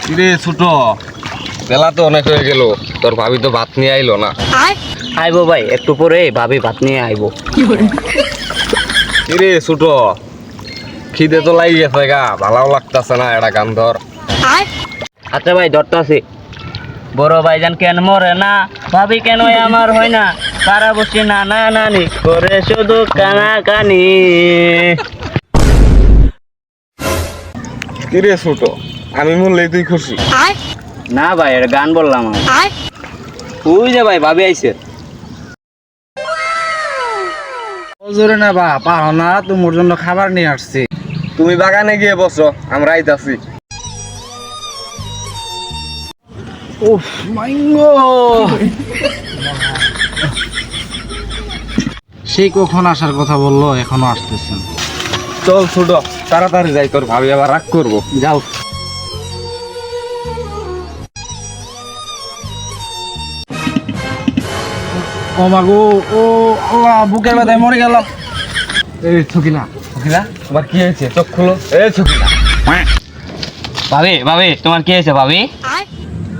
কিরে ছোট, বেলা তো অনেক হয়ে গেল, তোর ভাবি তো ভাত নিয়ে আইলো না। আইবো ভাই, একটু পরে ভাবি ভাত নিয়ে আইবো। কিরে ছোট, খিদে তো লাগি গেছে গা, ভালো লাগতেছে না, এটা গান ধর। আচ্ছা ভাই, ধরতে আছি। বড় ভাইজান কেন মরে না, ভাবি কেন আমার হয় না, তারা বসে নানা নানি করে শুধু কানা কানি। কিরে ছোট, আমি মরলেই তুই খুশি? না ভাই, এটা গান বললাম আমি। ওই যে ভাই, ভাবি আইছে। জোরে না বা পারো না, তোমার জন্য খাবার নিয়ে আসছি। তুমি বাগানে গিয়ে বসো, আমরা আইতাছি। উফ মাইঙ্গো, সেই কখন আসার কথা বললো, এখনো আসতেছেন। চল ছোট, তাড়াতাড়ি যাই, তোর ভাবি আবার রাগ করবো। যাও। ও মাগো, ও ও বুকের ব্যথায় মরে গেলাম। এই ছকিলা, ছকিলা তোমার কি হয়েছে? চোখ খুলো। এই ছকিলা। ভাবি ভাবি, তোমার কি হয়েছে ভাবি?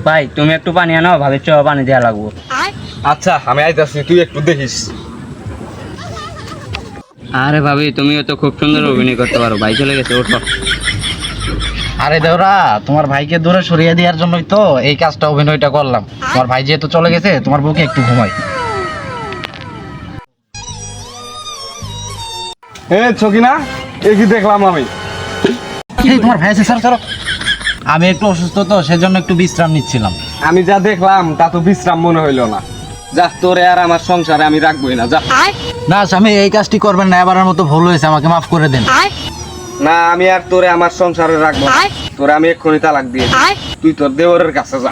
ভাই তুমি একটু পানি আনো, ভাবি চ পানি দেওয়া লাগবো। আচ্ছা আমি আইতাছি, তুই একটু দেখিস। আরে ভাবি, তুমিও তো খুব সুন্দর অভিনয় করতে পারো, ভাই চলে গেছে, ওঠো। আরে দেওরা, তোমার ভাইকে দূরে সরিয়ে দেওয়ার জন্যই তো এই কাজটা, অভিনয়টা করলাম। তোমার ভাই যেহেতু চলে গেছে, তোমার বুকে একটু ঘুমাই। এ ছকিনা, এ কি দেখলাম আমি? এই তোমার ভাই আছে, স্যার স্যার। আমি একটু অসুস্থ তো, সেজন্য একটু বিশ্রাম নিচ্ছিলাম। আমি যা দেখলাম তা তো বিশ্রাম মনে হইলো না। যা, তোরে আর আমার সংসারে আমি রাখবোই না, যা। না স্বামী, এই কাজটি করবেন না, এবারের মতো ভুল হয়েছে, আমাকে মাফ করে দেন। না, আমি আর তোরে আমার সংসারে রাখবো না। তোরে আমি এক্ষুনি তালাক দিয়ে দিই। তুই তোর দেওরের কাছে যা।